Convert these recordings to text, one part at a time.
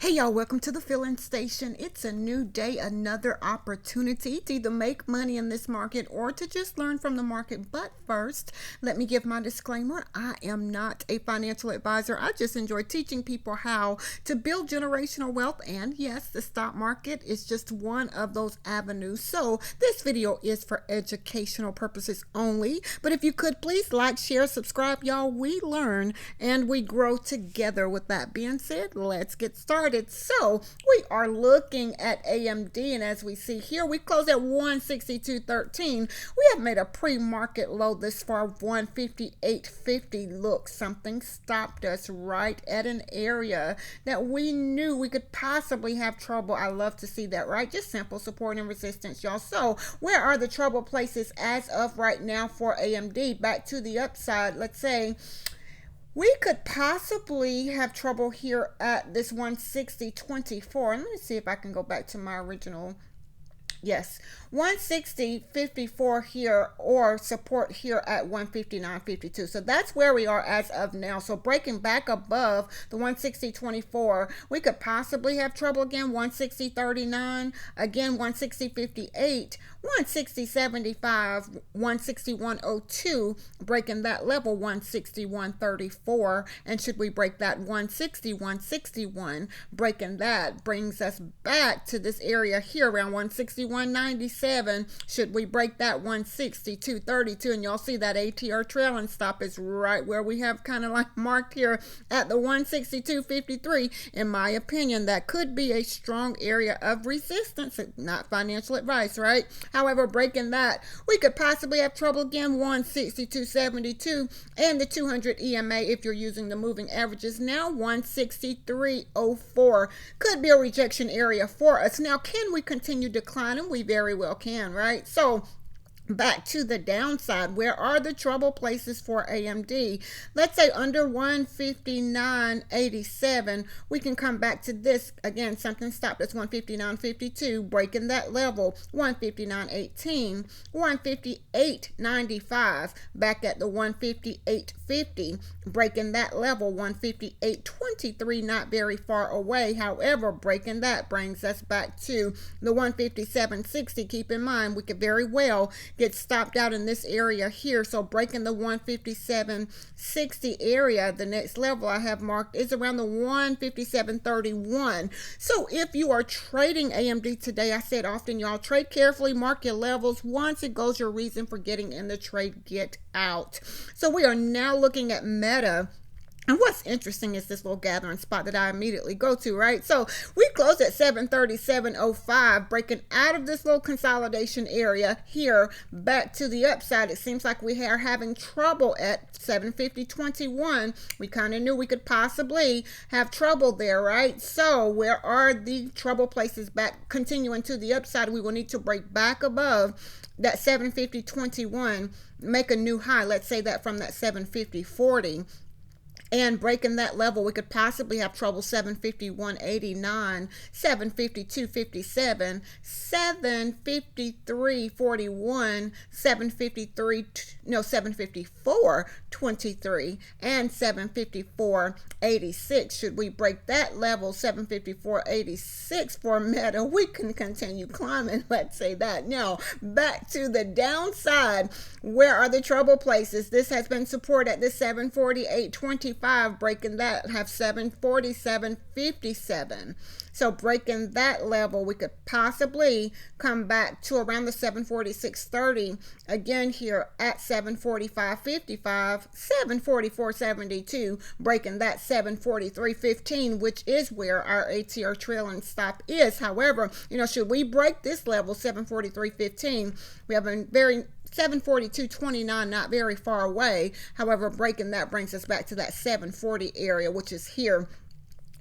Hey y'all, welcome to the Filling Station. It's a new day, another opportunity to either make money in this market or to just learn from the market. But first, let me give my disclaimer. I am not a financial advisor. I just enjoy teaching people how to build generational wealth. And yes, the stock market is just one of those avenues. So this video is for educational purposes only. But if you could please like, share, subscribe, y'all. We learn and we grow together. With that being said, let's get started. So we are looking at AMD, and as we see here, we closed at 162.13. We have made a pre-market low this far of 158.50. Look, something stopped us right at an area that we knew we could possibly have trouble. I love to see that, right? Just simple support and resistance, y'all. So where are the trouble places as of right now for AMD? Back to the upside, let's say we could possibly have trouble here at this 160.24. And let me see if I can go back to my original. Yes, 160.54 here, or support here at 159.52. So that's where we are as of now. So breaking back above the 160.24, we could possibly have trouble again. 160.39, again 160.58, 160.75, 161.02, breaking that level 161.34. And should we break that 161, breaking that brings us back to this area here around 161.97. Should we break that 162.32, and y'all see that ATR trailing stop is right where we have kind of like marked here at the 162.53. In my opinion, that could be a strong area of resistance. Not financial advice, right? However, breaking that, we could possibly have trouble again. 162.72, and the 200 EMA, if you're using the moving averages, now 163.04 could be a rejection area for us. Now, can we continue declining? We very well can, right? So back to the downside, where are the trouble places for AMD? Let's say under 159.87, we can come back to this again. Something stopped us 159.52, breaking that level 159.18, 158.95, back at the 158.50, breaking that level 158.23, not very far away. However, breaking that brings us back to the 157.60. Keep in mind, we could very well get stopped out in this area here. So breaking the 157.60 area, the next level I have marked is around the 157.31. So if you are trading AMD today, I said often, y'all, trade carefully, mark your levels. Once it goes your reason for getting in the trade, get out. So we are now looking at Meta. And what's interesting is this little gathering spot that I immediately go to, right? So we closed at 737.05, breaking out of this little consolidation area here back to the upside. It seems like we are having trouble at 750.21. We kind of knew we could possibly have trouble there, right? So where are the trouble places back? Continuing to the upside, we will need to break back above that 750.21, make a new high. Let's say that from that 750.40. And breaking that level, we could possibly have trouble 751.89, 752.57, 754.23, 754.23, and 754.86. Should we break that level, 754.86 for Meta, we can continue climbing. Let's say that. Now, back to the downside. Where are the trouble places? This has been support at the 748.25. Breaking that, have 747.57. So breaking that level, we could possibly come back to around the 746.30 again here at 745.55, 744.72, breaking that 743.15, which is where our ATR trailing stop is. However, should we break this level, 743.15, we have a very 742.29, not very far away. However, breaking that brings us back to that 740 area, which is here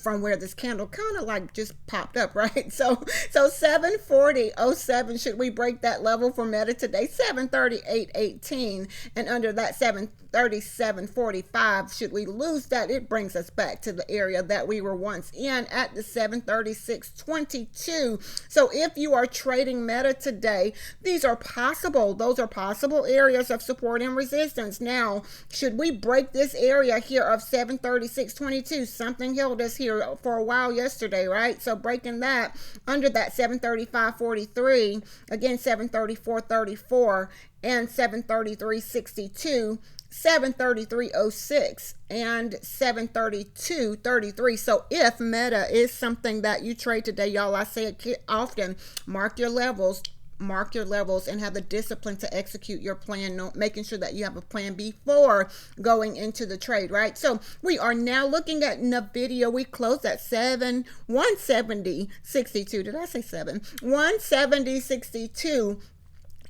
from where this candle kind of like just popped up, right? So 740.07, should we break that level for Meta today? 738.18, and under that 7 37.45. Should we lose that, it brings us back to the area that we were once in at the 736.22. So if you are trading Meta today, these are possible. Those are possible areas of support and resistance. Now, should we break this area here of 736.22? Something held us here for a while yesterday, right? So breaking that under that 735.43, again 734.34 and 733.62, 733.06 and 732.33. So if Meta is something that you trade today, y'all, I say it often, mark your levels and have the discipline to execute your plan, making sure that you have a plan before going into the trade, right? So we are now looking at NVDA. We closed at 170.62. Did I say 170.62.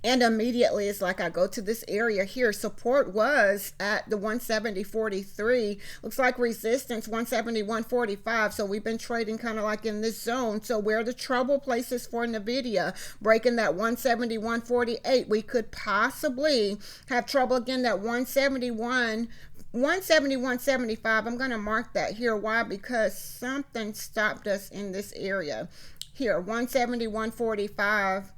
And immediately it's like I go to this area here. Support was at the 170.43. Looks like resistance 171.45. So we've been trading kind of like in this zone. So where are the trouble places for NVIDIA? Breaking that 171.48. We could possibly have trouble again, that 171.75. I'm going to mark that here. Why? Because something stopped us in this area here. 171.45.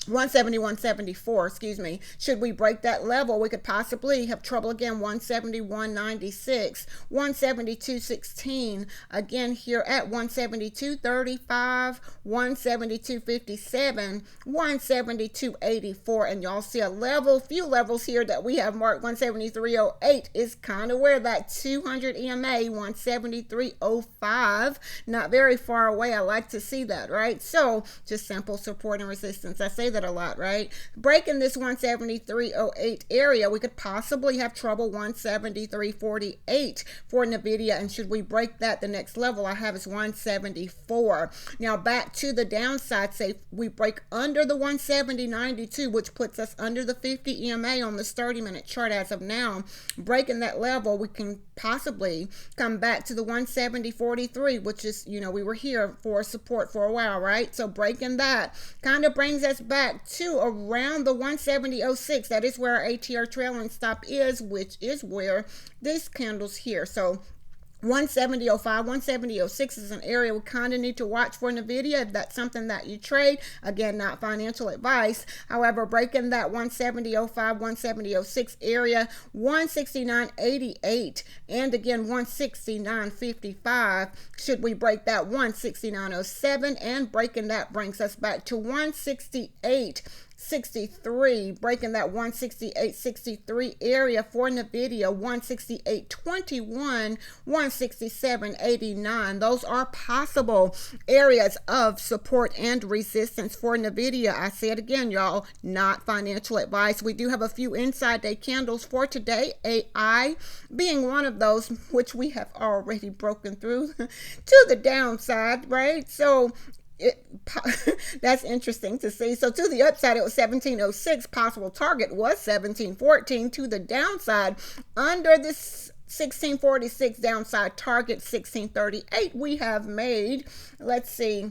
171.74, excuse me. Should we break that level, we could possibly have trouble again. 171.96, 172.16, again here at 172.35, 172.57, 172.84, and y'all see a few levels here that we have marked. 173.08 is kind of where that 200 EMA, 173.05, not very far away. I like to see that, right? So just simple support and resistance. I say that a lot, right? Breaking this 173.08 area, we could possibly have trouble 173.48 for NVIDIA. And should we break that, the next level I have is 174. Now back to the downside, say we break under the 170.92, which puts us under the 50 EMA on this 30-minute chart as of now. Breaking that level, we can possibly come back to the 170.43, which is, we were here for support for a while, right? So breaking that kind of brings us back to around the 170.06. That is where our ATR trailing stop is, which is where this candle's here. So 170.05, 170.06 is an area we kind of need to watch for NVIDIA if that's something that you trade. Again, not financial advice. However, breaking that 170.05, 170.06 area, 169.88, and again 169.55. Should we break that 169.07 and breaking that brings us back to 168.63, breaking that 168.63 area for NVIDIA, 168.21, 167.89. Those are possible areas of support and resistance for NVIDIA. I say it again, y'all, not financial advice. We do have a few inside day candles for today, AI being one of those, which we have already broken through to the downside, right? So that's interesting to see. So to the upside, it was 17.06. Possible target was 17.14. To the downside, under this 16.46 downside target, 16.38, we have made, let's see,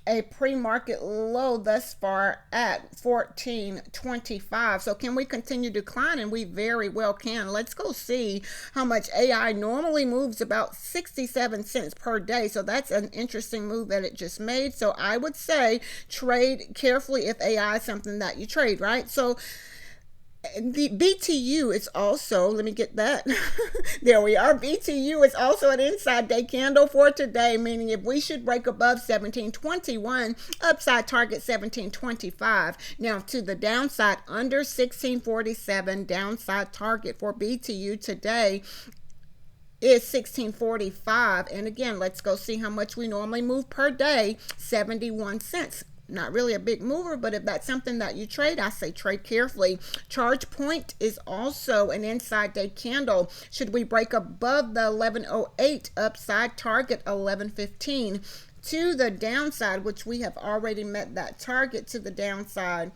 a pre-market low thus far at 14.25. So can we continue declining? We very well can. Let's go see how much AI normally moves, about 67 cents per day. So that's an interesting move that it just made. So I would say trade carefully if AI is something that you trade, right? So the BTU is also, let me get that. There we are. BTU is also an inside day candle for today, meaning if we should break above 17.21, upside target 17.25. Now to the downside, under 16.47, downside target for BTU today is 16.45. And again, let's go see how much we normally move per day, 71 cents. Not really a big mover, but if that's something that you trade, I say trade carefully. Charge point is also an inside day candle. Should we break above the 11.08, upside target 11.15. To the downside, which we have already met that target to the downside,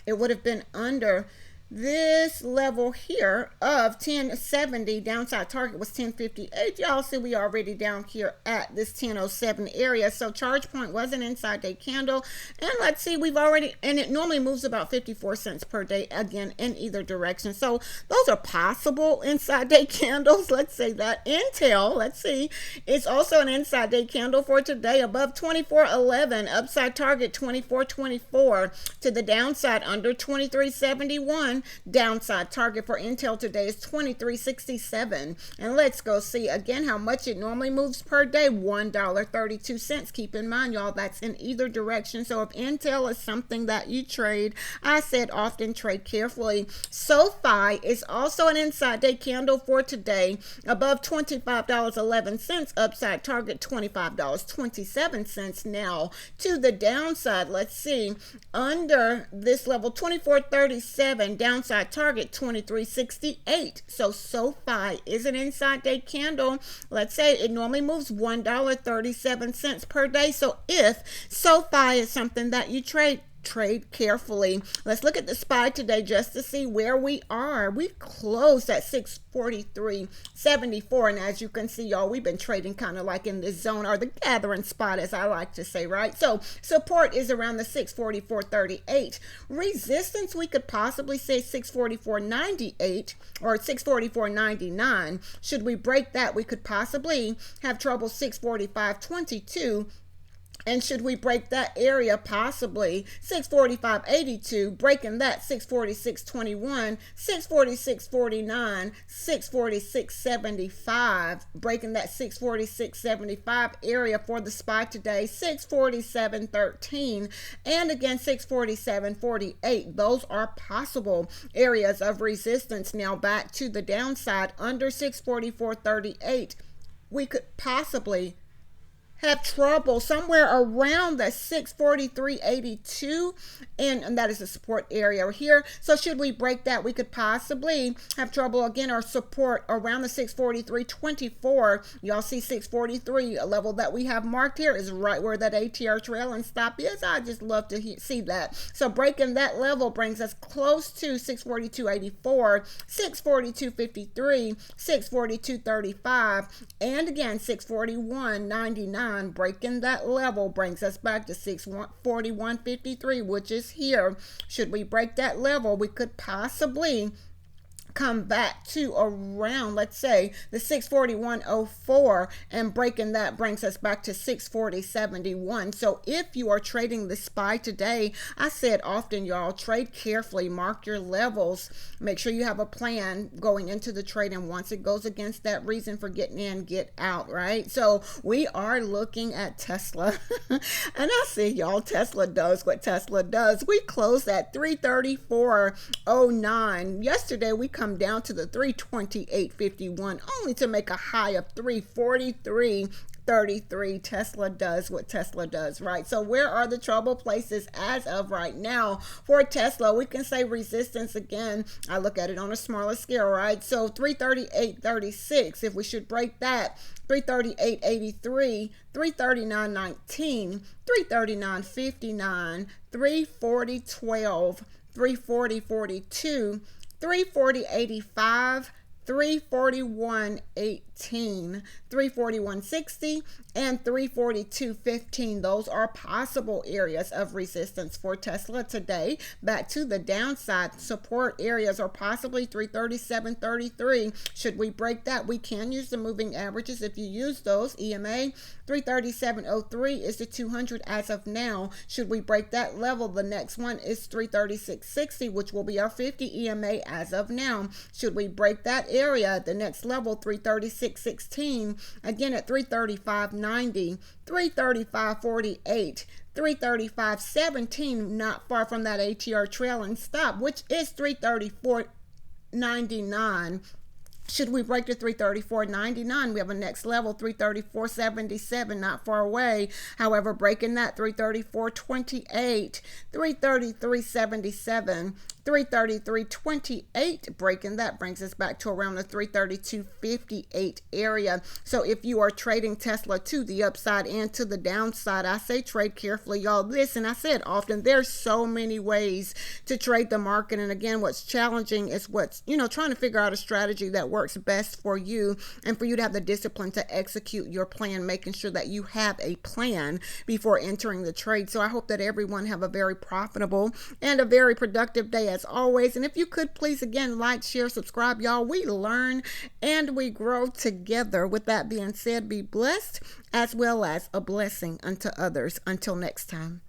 it would have been under this level here of 1070, downside target was 1058. Y'all see we already down here at this 1007 area. So charge point was an inside day candle. And let's see, we've already, and it normally moves about 54 cents per day, again, in either direction. So those are possible inside day candles. Let's say that. Intel, let's see, it's also an inside day candle for today above 2411, upside target 2424, to the downside under 2371. Downside target for Intel today is 2367. And let's go see again how much it normally moves per day. $1.32. Keep in mind, y'all, that's in either direction. So if Intel is something that you trade, I said often trade carefully. SOFI is also an inside day candle for today above $25.11, upside target $25.27. Now to the downside, let's see, under this level 2437, downside target 2368. So SOFI is an inside day candle. Let's say it normally moves $1.37 per day. So if SOFI is something that you trade carefully. Let's look at the SPY today just to see where we are. We closed at 643.74, and as you can see, y'all, we've been trading kind of like in this zone, or the gathering spot, as I like to say, right? So support is around the 644.38. Resistance, we could possibly say 644.98 or 644.99. Should we break that, we could possibly have trouble 645.22. And should we break that area, possibly 645.82, breaking that 646.21, 646.49, 646.75, breaking that 646.75 area for the SPY today, 647.13, and again 647.48. Those are possible areas of resistance. Now back to the downside under 644.38. We could possibly have trouble somewhere around the 643.82, and that is the support area here. So should we break that, we could possibly have trouble again, or support around the 643.24. Y'all see 643, a level that we have marked here, is right where that ATR trailing stop is. I just love to see that. So breaking that level brings us close to 642.84, 642.53, 642.35, and again 641.99. Breaking that level brings us back to 641.53, which is here. Should we break that level, we could possibly come back to around, let's say, the 641.04, and breaking that brings us back to 640.71. So if you are trading the SPY today, I said often, y'all, trade carefully, mark your levels, make sure you have a plan going into the trade, and once it goes against that reason for getting in, get out, right? So we are looking at Tesla and I see, y'all, Tesla does what Tesla does. We closed at 334.09. Yesterday we come down to the 328.51, only to make a high of 343.33. Tesla does what Tesla does, right? So where are the trouble places as of right now for Tesla? We can say resistance again. I look at it on a smaller scale, right? So 338.36, if we should break that, 338.83, 339.19, 339.59, 340.12, 340.42, 340.85, 341.18, 341.60, and 342.15. Those are possible areas of resistance for Tesla today. Back to the downside, support areas are possibly 337.33. Should we break that, we can use the moving averages. If you use those, EMA 337.03 is the 200 as of now. Should we break that level, the next one is 336.60, which will be our 50 EMA as of now. Should we break that area, the next level 336.16, again at 335.90, 335.48, 335.17, not far from that ATR trailing stop, which is 334.99. Should we break to 334.99, we have a next level 334.77, not far away. However, breaking that 334.28, 333.77, 333.28 breaking. That brings us back to around the 332.58 area. So if you are trading Tesla to the upside and to the downside, I say trade carefully, y'all. Listen, I said often, there's so many ways to trade the market. And again, what's challenging is what's, trying to figure out a strategy that works best for you and for you to have the discipline to execute your plan, making sure that you have a plan before entering the trade. So I hope that everyone have a very profitable and a very productive day as always. And if you could please, again, like, share, subscribe, y'all. We learn and we grow together. With that being said, be blessed as well as a blessing unto others. Until next time.